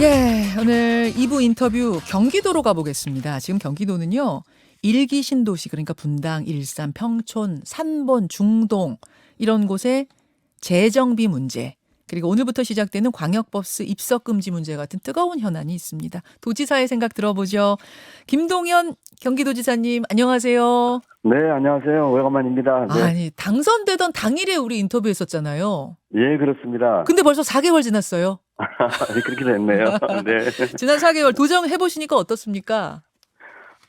예, 오늘 2부 인터뷰 경기도로 가보겠습니다. 지금 경기도는요, 일기 신도시, 그러니까 분당, 일산, 평촌, 산본, 중동 이런 곳에 재정비 문제, 그리고 오늘부터 시작되는 광역버스 입석 금지 문제 같은 뜨거운 현안이 있습니다. 도지사의 생각 들어보죠. 김동연 경기도지사님, 안녕하세요. 네, 안녕하세요. 오래간만입니다. 네. 아니, 당선되던 당일에 우리 인터뷰했었잖아요. 예, 그렇습니다. 근데 벌써 4개월 지났어요. 그렇게 됐네요. 네. 지난 4개월 도정해보시니까 어떻습니까?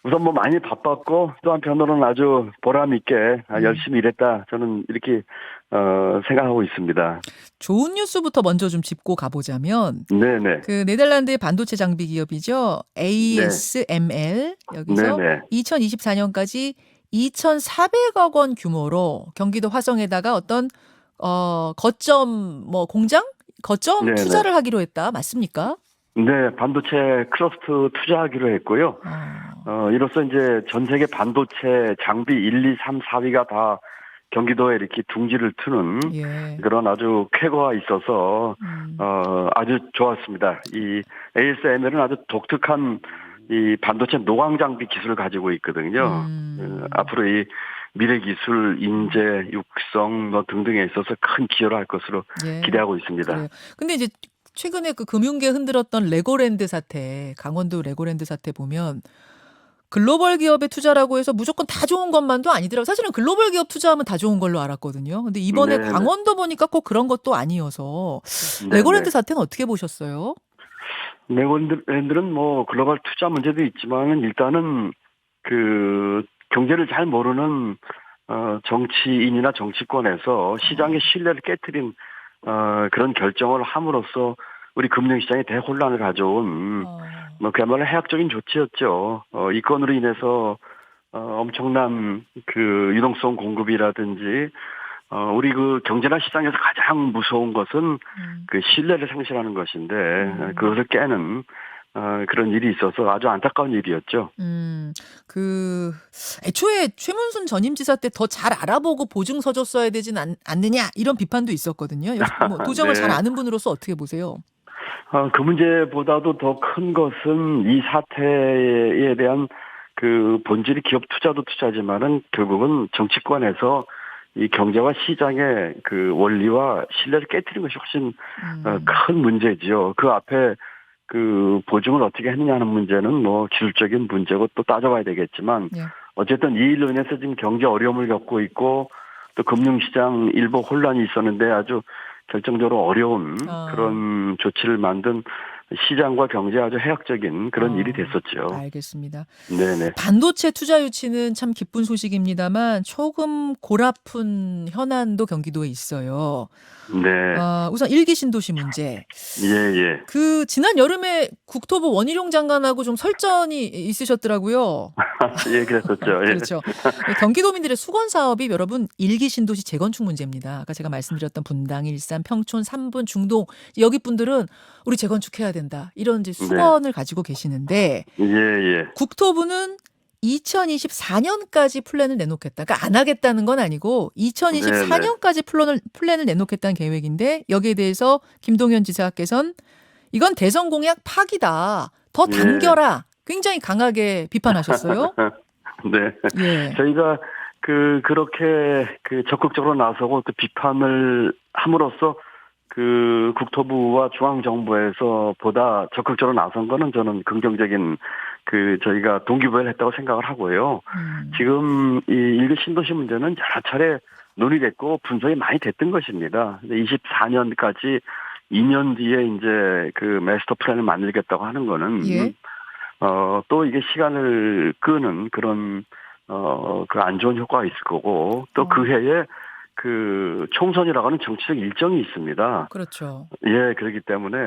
우선 뭐 많이 바빴고 또 한편으로는 아주 보람 있게 열심히 일했다. 저는 이렇게 생각하고 있습니다. 좋은 뉴스부터 먼저 좀 짚고 가보자면 네네. 그 네덜란드의 반도체 장비 기업이죠. ASML 여기서 네네. 2024년까지 2,400억 원 규모로 경기도 화성에다가 어떤 거점 뭐 공장 거점 네네. 투자를 하기로 했다. 맞습니까? 네, 반도체 클러스터 투자하기로 했고요. 이로써 이제 전 세계 반도체 장비 1, 2, 3, 4위가 다 경기도에 이렇게 둥지를 트는 예. 그런 아주 쾌거가 있어서 아주 좋았습니다. 이 ASML은 아주 독특한 이 반도체 노광 장비 기술을 가지고 있거든요. 앞으로 이 미래 기술, 인재, 육성 뭐 등등에 있어서 큰 기여를 할 것으로 예. 기대하고 있습니다. 그래요. 근데 이제 최근에 그 금융계 흔들었던 레고랜드 사태, 강원도 레고랜드 사태 보면 글로벌 기업에 투자라고 해서 무조건 다 좋은 것만도 아니더라고요. 사실은 글로벌 기업 투자하면 다 좋은 걸로 알았거든요. 근데 이번에 네네. 강원도 보니까 꼭 그런 것도 아니어서 네네. 레고랜드 사태는 어떻게 보셨어요? 레고랜드는 뭐 글로벌 투자 문제도 있지만 일단은 그 경제를 잘 모르는 정치인이나 정치권에서 시장의 신뢰를 깨트린 그런 결정을 함으로써 우리 금융시장에 대혼란을 가져온 뭐 그야말로 해악적인 조치였죠. 이 건으로 인해서 엄청난 그 유동성 공급이라든지 우리 그 경제나 시장에서 가장 무서운 것은 그 신뢰를 상실하는 것인데 그것을 깨는 그런 일이 있어서 아주 안타까운 일이었죠. 그 애초에 최문순 전임지사 때 더 잘 알아보고 보증서 줬어야 되진 않느냐 이런 비판도 있었거든요. 뭐 도정을 잘 네. 아는 분으로서 어떻게 보세요? 그 문제보다도 더 큰 것은 이 사태에 대한 그 본질이 기업 투자도 투자지만은 결국은 정치권에서 이 경제와 시장의 그 원리와 신뢰를 깨트린 것이 훨씬 큰 문제지요. 그 앞에 그 보증을 어떻게 했느냐 하는 문제는 뭐 기술적인 문제고 또 따져봐야 되겠지만 예. 어쨌든 이 일로 인해서 지금 경제 어려움을 겪고 있고 또 금융시장 일부 혼란이 있었는데 아주 결정적으로 어려운 그런 조치를 만든 시장과 경제에 아주 해악적인 그런 일이 됐었죠. 알겠습니다. 네네. 반도체 투자 유치는 참 기쁜 소식입니다만 조금 골아픈 현안도 경기도에 있어요. 네. 우선 일기 신도시 문제. 예. 그 지난 여름에 국토부 원희룡 장관하고 좀 설전이 있으셨더라고요. 예, 그랬었죠. 예. 그렇죠. 경기도민들의 수건 사업이 여러분 일기 신도시 재건축 문제입니다. 아까 제가 말씀드렸던 분당, 일산, 평촌, 삼분, 중동 여기 분들은 우리 재건축해야 된다. 이런 이제 수건을 가지고 계시는데 예. 국토부는 2024년까지 플랜을 내놓겠다. 그러니까 안 하겠다는 건 아니고 2024년까지 플랜을 내놓겠다는 계획인데 여기에 대해서 김동연 지사께서는 이건 대선 공약 파기다. 더 당겨라. 굉장히 강하게 비판하셨어요. 네. 예. 저희가 그렇게 적극적으로 나서고 또 비판을 함으로써 그 국토부와 중앙정부에서 보다 적극적으로 나선 거는 저는 긍정적인 저희가 동기부여를 했다고 생각을 하고요. 지금 이 일기 신도시 문제는 여러 차례 논의됐고 분석이 많이 됐던 것입니다. 24년까지 2년 뒤에 이제 그 마스터 플랜을 만들겠다고 하는 거는 또 이게 시간을 끄는 그런 그 안 좋은 효과가 있을 거고 또 그 해에 그 총선이라고 하는 정치적 일정이 있습니다. 그렇죠. 예, 그렇기 때문에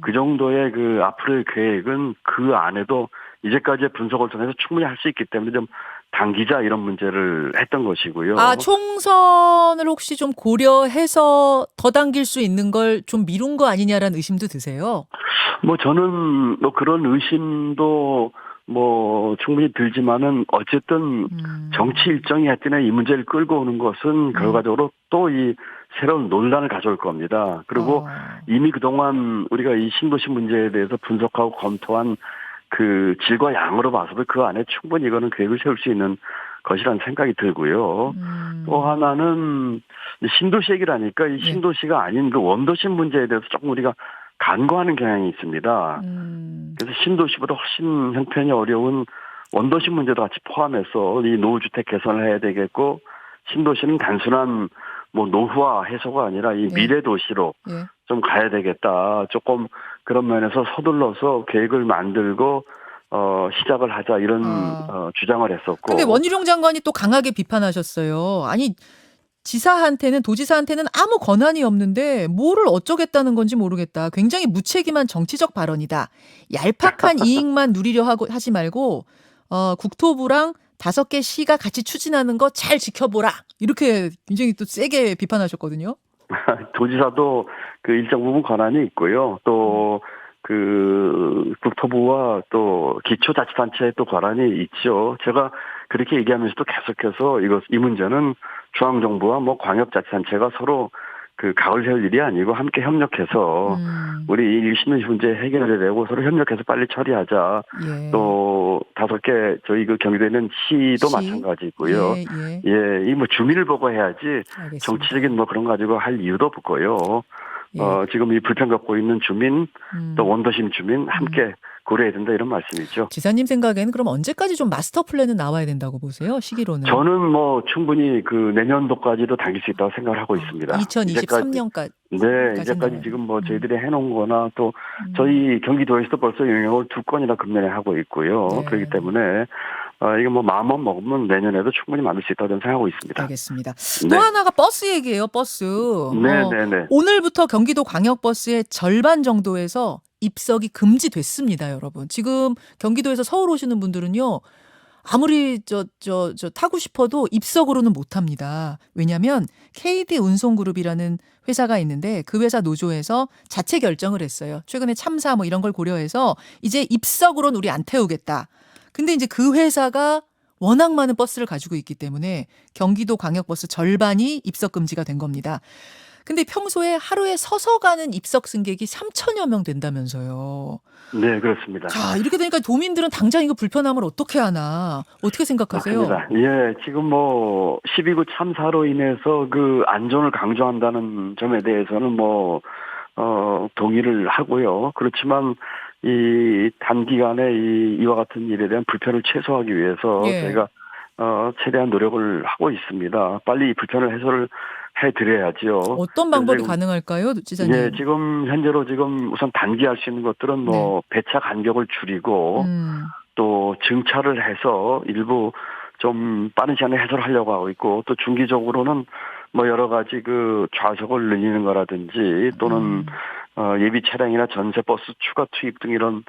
그 정도의 그 앞으로의 계획은 그 안에도 이제까지의 분석을 통해서 충분히 할 수 있기 때문에 좀 당기자 이런 문제를 했던 것이고요. 총선을 혹시 좀 고려해서 더 당길 수 있는 걸 좀 미룬 거 아니냐라는 의심도 드세요? 뭐 저는 뭐 그런 의심도 뭐 충분히 들지만은 어쨌든 정치 일정이 하여튼에 이 문제를 끌고 오는 것은 결과적으로 또 이 새로운 논란을 가져올 겁니다. 그리고 이미 그동안 우리가 이 신도시 문제에 대해서 분석하고 검토한 그 질과 양으로 봐서도 그 안에 충분히 이거는 계획을 세울 수 있는 것이라는 생각이 들고요. 또 하나는 신도시 얘기라니까 이 신도시가 아닌 그 원도시 문제에 대해서 조금 우리가 간과하는 경향이 있습니다. 그래서 신도시보다 훨씬 형편이 어려운 원도시 문제도 같이 포함해서 이 노후주택 개선을 해야 되겠고, 신도시는 단순한 뭐 노후화 해소가 아니라 이 미래 도시로 좀 가야 되겠다. 조금 그런 면에서 서둘러서 계획을 만들고 시작을 하자 이런 주장을 했었고. 근데 원희룡 장관이 또 강하게 비판하셨어요. 아니 도지사한테는 아무 권한이 없는데 뭐를 어쩌겠다는 건지 모르겠다. 굉장히 무책임한 정치적 발언이다. 얄팍한 이익만 누리려 하지 말고 국토부랑 5개 시가 같이 추진하는 거 잘 지켜보라. 이렇게 굉장히 또 세게 비판하셨거든요. 도지사도 그 일정 부분 권한이 있고요. 또 그 국토부와 또 기초자치단체에 또 권한이 있죠. 제가 그렇게 얘기하면서도 계속해서 이 문제는 중앙정부와 뭐 광역자치단체가 서로 그 각을 세울 일이 아니고 함께 협력해서 우리 이 신도시 문제 해결을 되고 서로 협력해서 빨리 처리하자. 또 5개 저희 그 경기도에 있는 시도 마찬가지고요. 이 뭐 주민을 보고 해야지 알겠습니다. 정치적인 뭐 그런 가지고 할 이유도 없고요. 지금 이 불편 겪고 있는 주민 또 원도심 주민 함께 고려해야 된다 이런 말씀이죠. 지사님 생각에는 그럼 언제까지 좀 마스터 플랜은 나와야 된다고 보세요? 시기로는? 저는 뭐 충분히 그 내년도까지도 당길 수 있다고 생각을 하고 있습니다. 2023년까지. 네, 이제까지 지금 뭐 저희들이 해놓은 거나 또 저희 경기도에서도 벌써 용역을 2건이나 금년에 하고 있고요. 그렇기 때문에 이거 뭐 마음만 먹으면 내년에도 충분히 만들 수 있다고 저는 생각하고 있습니다. 알겠습니다. 또 하나가 버스 얘기예요. 버스. 네네네. 오늘부터 경기도 광역버스의 절반 정도에서 입석이 금지됐습니다, 여러분. 지금 경기도에서 서울 오시는 분들은요. 아무리 타고 싶어도 입석으로는 못 합니다. 왜냐하면 KD 운송그룹이라는 회사가 있는데 그 회사 노조에서 자체 결정을 했어요. 최근에 참사 뭐 이런 걸 고려해서 이제 입석으로는 우리 안 태우겠다. 근데 이제 그 회사가 워낙 많은 버스를 가지고 있기 때문에 경기도 광역버스 절반이 입석 금지가 된 겁니다. 근데 평소에 하루에 서서 가는 입석 승객이 3천여 명 된다면서요. 네, 그렇습니다. 자, 이렇게 되니까 도민들은 당장 이거 불편함을 어떻게 하나? 어떻게 생각하세요? 맞습니다. 예, 지금 뭐 12구 참사로 인해서 그 안전을 강조한다는 점에 대해서는 뭐 동의를 하고요. 그렇지만 이 단기간에 이와 같은 일에 대한 불편을 최소화하기 위해서 저희가 최대한 노력을 하고 있습니다. 빨리 이 불편을 해소를 해드려야죠. 어떤 방법이 가능할까요, 지사님? 예, 지금 현재로 지금 우선 단기할 수 있는 것들은 뭐 배차 간격을 줄이고 또 증차를 해서 일부 좀 빠른 시간에 해소를 하려고 하고 있고, 또 중기적으로는 뭐 여러 가지 그 좌석을 늘리는 거라든지 또는 예비 차량이나 전세 버스 추가 투입 등 이런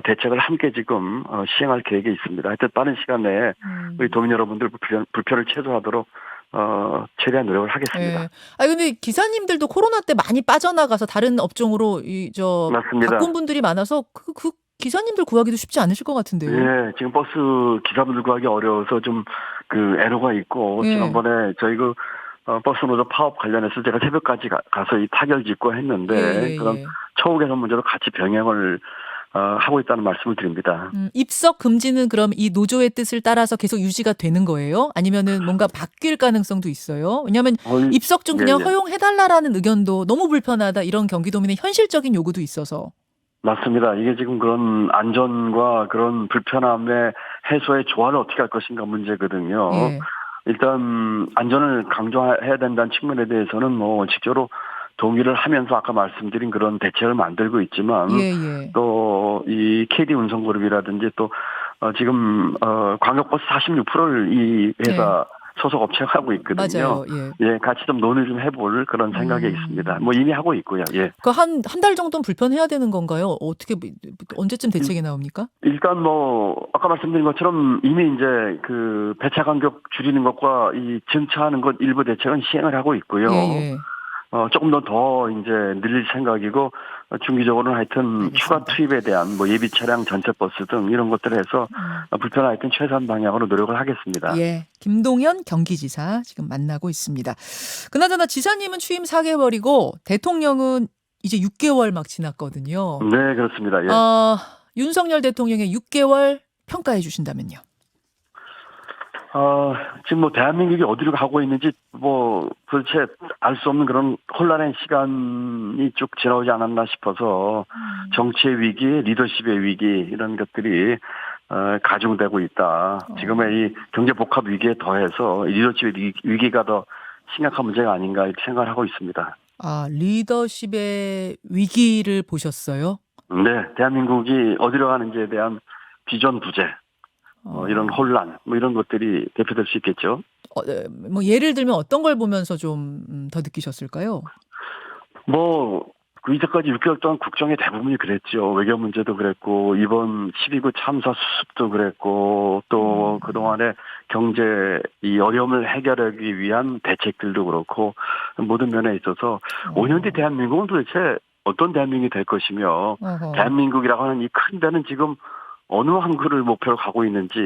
대책을 함께 지금 시행할 계획에 있습니다. 하여튼 빠른 시간 내에 우리 도민 여러분들 불편을 최소화하도록 최대한 노력을 하겠습니다. 네. 근데 기사님들도 코로나 때 많이 빠져나가서 다른 업종으로 맞습니다. 바꾼 분들이 많아서 그 기사님들 구하기도 쉽지 않으실 것 같은데요. 네, 지금 버스 기사분들 구하기 어려워서 좀 그 애로가 있고, 지난번에 저희 그 버스 노조 파업 관련해서 제가 새벽까지 가서 이 타결 짓고 했는데 그런 처우 개선 문제도 같이 병행을 하고 있다는 말씀을 드립니다. 입석 금지는 그럼 이 노조의 뜻을 따라서 계속 유지가 되는 거예요? 아니면은 뭔가 바뀔 가능성도 있어요? 왜냐하면 입석 좀 그냥 허용해달라라는 의견도 너무 불편하다 이런 경기도민의 현실적인 요구도 있어서. 맞습니다. 이게 지금 그런 안전과 그런 불편함의 해소의 조화를 어떻게 할 것인가 문제거든요. 일단 안전을 강조해야 된다는 측면에 대해서는 뭐 원칙적으로 동의를 하면서 아까 말씀드린 그런 대책을 만들고 있지만 또 이 KD 운송그룹이라든지 또 지금 광역버스 46%를 이 회사 소속 업체가 하고 있거든요. 맞아요. 같이 좀 논의 좀 해볼 그런 생각이 있습니다. 뭐 이미 하고 있고요. 그 한 달 정도는 불편해야 되는 건가요? 어떻게 언제쯤 대책이 나옵니까? 일단 뭐 아까 말씀드린 것처럼 이미 이제 그 배차 간격 줄이는 것과 이 증차하는 것 일부 대책은 시행을 하고 있고요. 조금 더 이제 늘릴 생각이고 중기적으로는 하여튼 알겠습니다. 추가 투입에 대한 뭐 예비 차량 전체 버스 등 이런 것들을 해서 불편한 하여튼 최소한 방향으로 노력을 하겠습니다. 예, 김동연 경기지사 지금 만나고 있습니다. 그나저나 지사님은 취임 4개월이고 대통령은 이제 6개월 막 지났거든요. 네, 그렇습니다. 예. 윤석열 대통령의 6개월 평가해 주신다면요. 지금 뭐 대한민국이 어디로 가고 있는지 뭐 도대체 알 수 없는 그런 혼란의 시간이 쭉 지나오지 않았나 싶어서 정치의 위기, 리더십의 위기 이런 것들이 가중되고 있다. 지금의 이 경제 복합 위기에 더해서 리더십의 위기가 더 심각한 문제가 아닌가 이렇게 생각을 하고 있습니다. 리더십의 위기를 보셨어요? 네, 대한민국이 어디로 가는지에 대한 비전 부재, 이런 혼란, 뭐 이런 것들이 대표될 수 있겠죠. 뭐 예를 들면 어떤 걸 보면서 좀 더 느끼셨을까요? 그 이때까지 6개월 동안 국정의 대부분이 그랬죠. 외교 문제도 그랬고, 이번 12구 참사 수습도 그랬고, 또 그동안의 경제 이 어려움을 해결하기 위한 대책들도 그렇고, 모든 면에 있어서 5년 뒤 대한민국은 도대체 어떤 대한민국이 될 것이며, 대한민국이라고 하는 이 큰 데는 지금 어느 항구를 목표로 가고 있는지,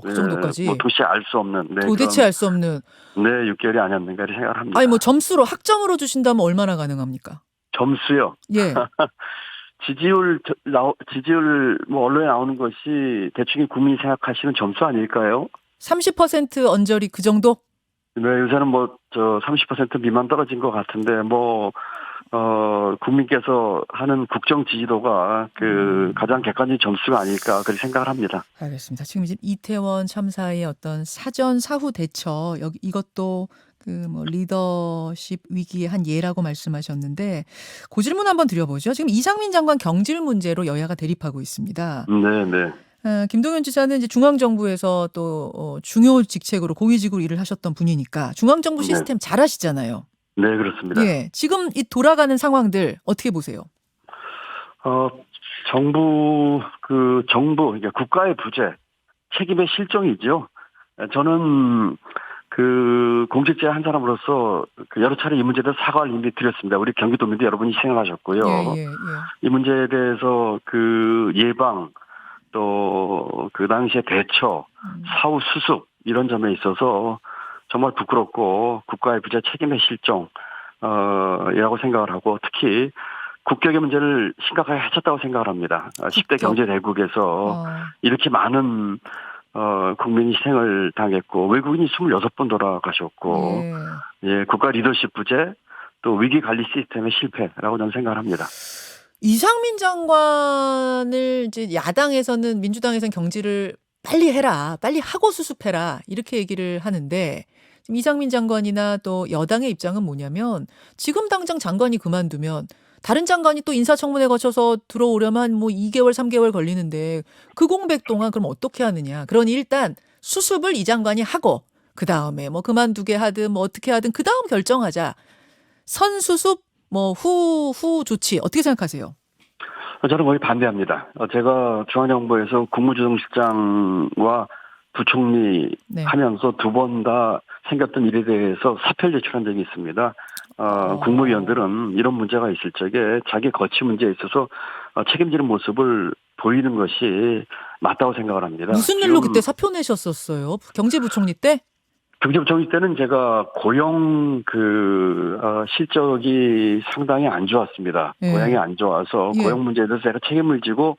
그 정도까지? 뭐 도대체 알 수 없는. 네, 도대체 알 수 없는. 네, 6개월이 아니었는가 이렇게 생각을 합니다. 아니 뭐 점수로 학점으로 주신다면 얼마나 가능합니까? 점수요? 예. 지지율 뭐 언론에 나오는 것이 대충 국민이 생각하시는 점수 아닐까요? 30% 언저리 그 정도? 네, 요새는 30% 미만 떨어진 것 같은데 국민께서 하는 국정 지지도가 가장 객관적인 점수가 아닐까 그렇게 생각을 합니다. 알겠습니다. 지금 이제 이태원 참사의 어떤 사전 사후 대처 이것도 뭐 리더십 위기의 한 예라고 말씀하셨는데 그 질문 한번 드려보죠. 지금 이상민 장관 경질 문제로 여야가 대립하고 있습니다. 네, 네. 김동연 지사는 이제 중앙정부에서 또 중요 직책으로 고위직으로 일을 하셨던 분이니까 중앙정부 시스템 잘 아시잖아요. 네, 그렇습니다. 예, 지금 이 돌아가는 상황들 어떻게 보세요? 정부 그러니까 국가의 부재, 책임의 실정이죠. 저는 공직자 한 사람으로서 여러 차례 이 문제에 대해서 사과를 이미 드렸습니다. 우리 경기도민도 여러분이 희생하셨고요. 예. 이 문제에 대해서 예방 또 그 당시의 대처, 사후 수습 이런 점에 있어서 정말 부끄럽고 국가의 부재 책임의 실정 이라고 생각을 하고 특히 국격의 문제를 심각하게 해쳤다고 생각을 합니다. 10대 경제 대국에서 이렇게 많은 국민이 희생을 당했고 외국인이 26번 돌아가셨고 국가 리더십 부재 또 위기 관리 시스템의 실패라고 저는 생각을 합니다. 이상민 장관을 이제 야당에서는 민주당에서는 경질을 빨리 해라, 빨리 하고 수습해라 이렇게 얘기를 하는데 지금 이상민 장관이나 또 여당의 입장은 뭐냐면 지금 당장 장관이 그만두면 다른 장관이 또 인사청문회 거쳐서 들어오려면 뭐 2개월, 3개월 걸리는데 그 공백 동안 그럼 어떻게 하느냐. 그러니 일단 수습을 이 장관이 하고 그다음에 뭐 그만두게 하든 뭐 어떻게 하든 그다음 결정하자. 선수습 후 조치 어떻게 생각하세요? 저는 거의 반대합니다. 제가 중앙정부에서 국무조정실장과 부총리 하면서 두 번 다 생겼던 일에 대해서 사표를 제출한 적이 있습니다. 국무위원들은 이런 문제가 있을 적에 자기 거취 문제에 있어서 책임지는 모습을 보이는 것이 맞다고 생각을 합니다. 무슨 일로 그때 사표 내셨었어요? 경제부총리 때? 경제부총리 때는 제가 고용 실적이 상당히 안 좋았습니다. 고용이 안 좋아서 고용 문제에 대해서 제가 책임을 지고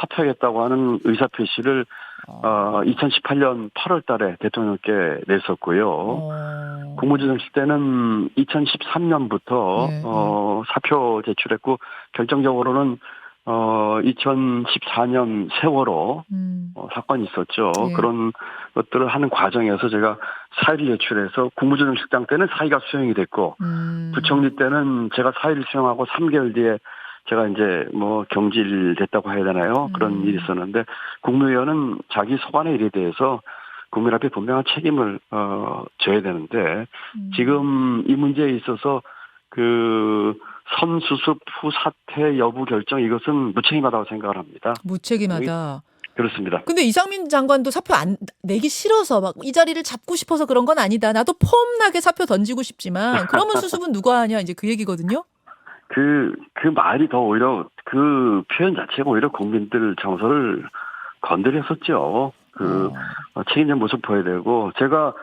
사퇴하겠다고 하는 의사표시를 2018년 8월 달에 대통령께 냈었고요. 국무조정실 때는 2013년부터 사표 제출했고 결정적으로는 2014년 세월호 사건이 있었죠. 그런 것들을 하는 과정에서 제가 사의를 제출해서 국무조정실장 때는 사의가 수용이 됐고 부총리 때는 제가 사의를 수용하고 3개월 뒤에 제가 이제 경질됐다고 해야 되나요? 그런 일이 있었는데 국무위원은 자기 소관의 일에 대해서 국민 앞에 분명한 책임을 져야 되는데 지금 이 문제에 있어서 선수습 후 사퇴 여부 결정 이것은 무책임하다고 생각을 합니다. 무책임하다. 그렇습니다. 근데 이상민 장관도 사표 안 내기 싫어서 막 이 자리를 잡고 싶어서 그런 건 아니다. 나도 폼나게 사표 던지고 싶지만 그러면 수습은 누가 하냐 이제 그 얘기거든요. 그 말이 더 오히려 그 표현 자체가 오히려 국민들 정서를 건드렸었죠. 책임진 모습 보여야 되고, 제가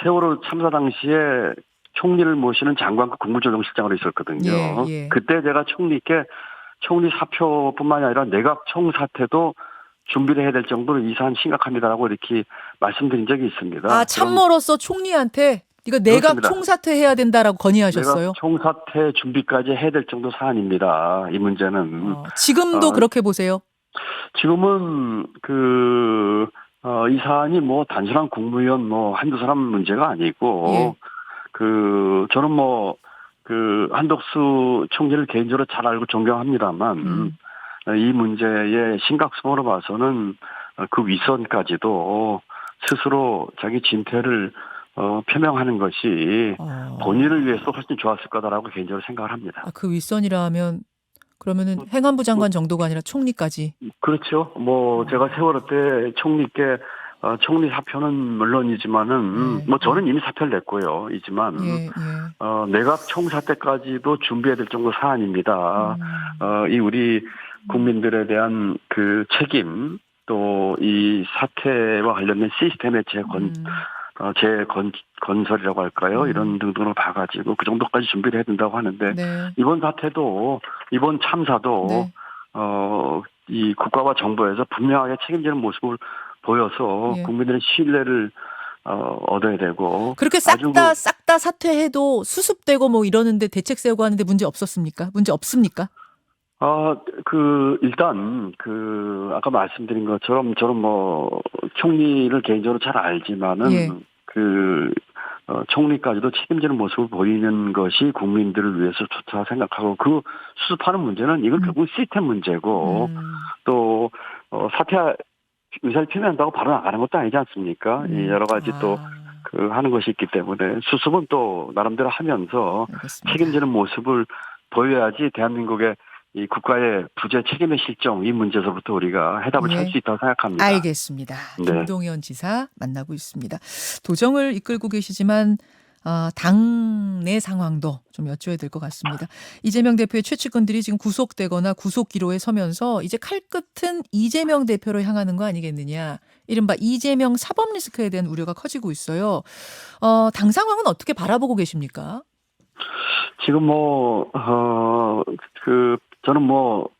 세월호 참사 당시에 총리를 모시는 장관급 국무조정실장으로 있었거든요. 예, 예. 그때 제가 총리께 총리 사표뿐만이 아니라 내각 총사퇴도 준비를 해야 될 정도로 이 사안 심각합니다라고 이렇게 말씀드린 적이 있습니다. 아, 참모로서 총리한테 이거 내각 그렇습니다. 총사퇴해야 된다라고 건의하셨어요? 내각 총사퇴 준비까지 해야 될 정도 사안입니다. 이 문제는. 지금도 그렇게 보세요? 지금은 이 사안이 뭐 단순한 국무위원 뭐 한두 사람 문제가 아니고, 예. 저는 한덕수 총리를 개인적으로 잘 알고 존경합니다만, 이 문제의 심각성으로 봐서는 그 윗선까지도 스스로 자기 진퇴를 표명하는 것이 본인을 위해서 훨씬 좋았을 거다라고 개인적으로 생각을 합니다. 그 윗선이라 하면 그러면은 행안부 장관 정도가 아니라 총리까지. 그렇죠. 제가 세월호 때 총리께 총리 사표는 물론이지만은 저는 이미 사표를 냈고요. 이지만 내각 총사 때까지도 준비해야 될 정도 사안입니다. 이 우리 국민들에 대한 그 책임, 또 이 사태와 관련된 시스템의 재건설이라고 할까요? 이런 등등으로 봐가지고 그 정도까지 준비를 해야 된다고 하는데, 네. 이번 참사도 네. 이 국가와 정부에서 분명하게 책임지는 모습을 보여서 국민들의 신뢰를 얻어야 되고, 그렇게 싹 다 사퇴해도 수습되고 뭐 이러는데 대책 세우고 하는데 문제 없었습니까? 문제 없습니까? 일단 아까 말씀드린 것처럼 저는 총리를 개인적으로 잘 알지만은 총리까지도 책임지는 모습을 보이는 것이 국민들을 위해서 좋다 생각하고, 그 수습하는 문제는 이건 결국 시스템 문제고, 또 의사를 표명한다고 바로 나가는 것도 아니지 않습니까? 여러 가지 또 하는 것이 있기 때문에 수습은 또 나름대로 하면서 알겠습니다. 책임지는 모습을 보여야지 대한민국의 이 국가의 부재 책임의 실정, 이 문제에서부터 우리가 해답을 찾을 수 있다고 생각합니다. 알겠습니다. 김동연 지사 만나고 있습니다. 도정을 이끌고 계시지만 당내 상황도 좀 여쭤야 될 것 같습니다. 이재명 대표의 최측근들이 지금 구속되거나 구속 기로에 서면서 이제 칼끝은 이재명 대표로 향하는 거 아니겠느냐. 이른바 이재명 사법 리스크에 대한 우려가 커지고 있어요. 당 상황은 어떻게 바라보고 계십니까? 지금 저는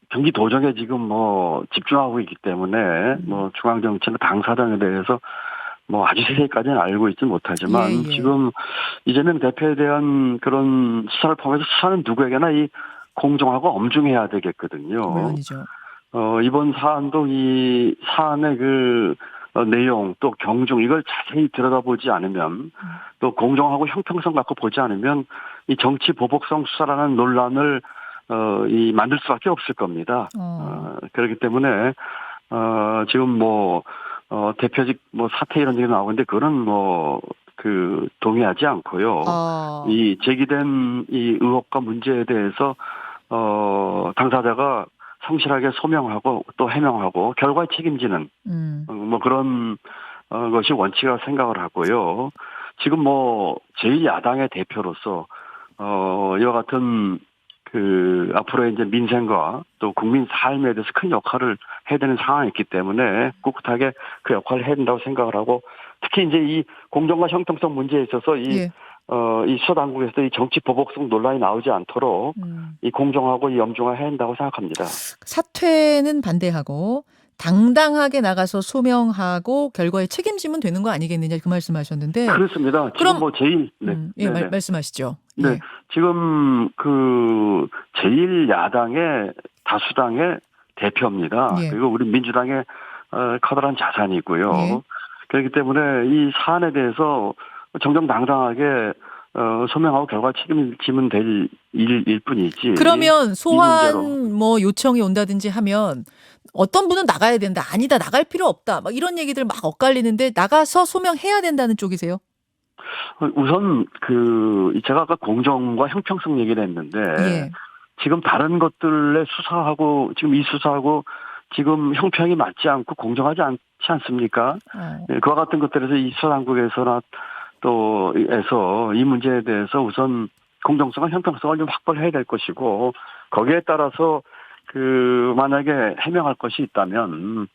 경기도정에 지금 집중하고 있기 때문에 중앙정치나 당사당에 대해서 아주 세세히까지는 알고 있지 못하지만, 지금 이재명 대표에 대한 그런 수사를 포함해서 수사는 누구에게나 이 공정하고 엄중해야 되겠거든요. 물론이죠. 이번 사안도 이 사안의 내용, 또 경중, 이걸 자세히 들여다보지 않으면, 또 공정하고 형평성 갖고 보지 않으면 이 정치 보복성 수사라는 논란을 만들 수밖에 없을 겁니다. 그렇기 때문에 지금 대표직 사퇴 이런 얘기 나오는데, 그거는 동의하지 않고요. 이 제기된 이 의혹과 문제에 대해서 당사자가 성실하게 소명하고 또 해명하고 결과에 책임지는 그런 것이 원칙이라고 생각을 하고요. 지금 제1야당의 대표로서 이와 같은 앞으로 이제 민생과 또 국민 삶에 대해서 큰 역할을 해야 되는 상황이 있기 때문에 꿋꿋하게 그 역할을 해야 된다고 생각을 하고, 특히 이제 이 공정과 형평성 문제에 있어서 이 수사당국에서도 이 정치 보복성 논란이 나오지 않도록 이 공정하고 이 엄중하게 해야 한다고 생각합니다. 사퇴는 반대하고 당당하게 나가서 소명하고 결과에 책임지면 되는 거 아니겠느냐, 그 말씀하셨는데. 그렇습니다. 그럼 말씀하시죠. 네. 네. 지금 제1야당의 다수당의 대표입니다. 그리고 우리 민주당의 커다란 자산이고요. 그렇기 때문에 이 사안에 대해서 정정당당하게 소명하고 결과 책임지면 될 일일 뿐이지. 그러면 소환 요청이 온다든지 하면 어떤 분은 나가야 된다, 아니다, 나갈 필요 없다, 막 이런 얘기들 막 엇갈리는데, 나가서 소명해야 된다는 쪽이세요? 우선 제가 아까 공정과 형평성 얘기를 했는데, 지금 다른 것들에 수사하고 지금 이 수사하고 지금 형평이 맞지 않고 공정하지 않지 않습니까? 그와 같은 것들에서 이 수사당국에서나 또 이 문제에 대해서 우선 공정성과 형평성을 좀 확보를 해야 될 것이고 거기에 따라서 만약에 해명할 것이 있다면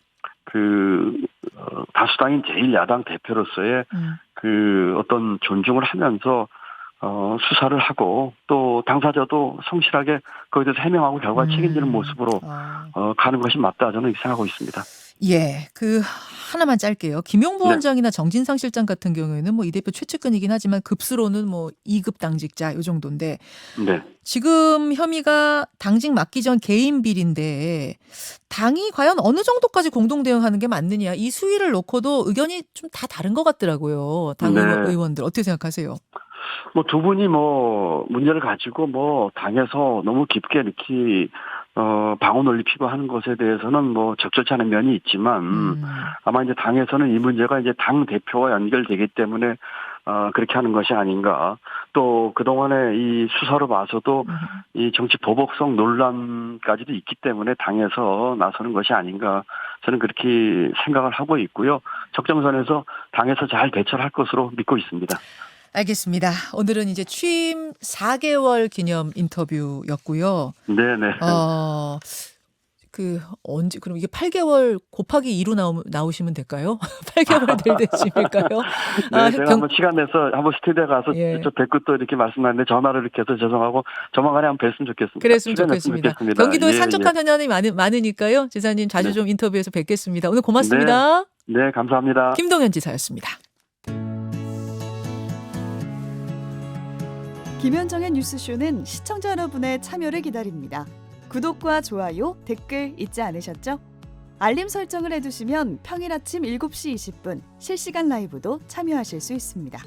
다수당인 제1야당 대표로서의 어떤 존중을 하면서 수사를 하고 또 당사자도 성실하게 거기에 대해서 해명하고 결과를 책임지는 모습으로 가는 것이 맞다 저는 이렇게 생각하고 있습니다. 예, 하나만 짧게요. 김용보 네. 원장이나 정진상 실장 같은 경우에는 뭐 이 대표 최측근이긴 하지만 급수로는 뭐 2급 당직자 요 정도인데 네. 지금 혐의가 당직 맡기 전 개인 비리인데 당이 과연 어느 정도까지 공동 대응하는 게 맞느냐 이 수위를 놓고도 의견이 좀 다 다른 것 같더라고요. 당 네. 의원들 어떻게 생각하세요? 두 분이 문제를 가지고 당에서 너무 깊게 이렇게 방어 논리피고 하는 것에 대해서는 적절치 않은 면이 있지만 아마 이제 당에서는 이 문제가 이제 당 대표와 연결되기 때문에 그렇게 하는 것이 아닌가. 또 그동안에 이 수사로 봐서도 이 정치 보복성 논란까지도 있기 때문에 당에서 나서는 것이 아닌가. 저는 그렇게 생각을 하고 있고요. 적정선에서 당에서 잘 대처를 할 것으로 믿고 있습니다. 알겠습니다. 오늘은 이제 취임 4개월 기념 인터뷰였고요. 네네. 언제, 그럼 이게 8개월 곱하기 2로 나오시면 될까요? 8개월 될 때쯤일까요? 네, 제가 한번 시간 내서 한번 스튜디오에 가서 예. 저 뵙고 또 이렇게 말씀하는데 전화를 이렇게 해서 죄송하고 조만간에 한번 뵀으면 좋겠습니다. 그랬으면 시간 좋겠습니다. 냈으면 좋겠습니다. 경기도에 예, 산적한 현안이 많으니까요. 지사님 자주 네. 좀 인터뷰해서 뵙겠습니다. 오늘 고맙습니다. 네, 감사합니다. 김동연 지사였습니다. 김현정의 뉴스쇼는 시청자 여러분의 참여를 기다립니다. 구독과 좋아요, 댓글 잊지 않으셨죠? 알림 설정을 해두시면 평일 아침 7시 20분 실시간 라이브도 참여하실 수 있습니다.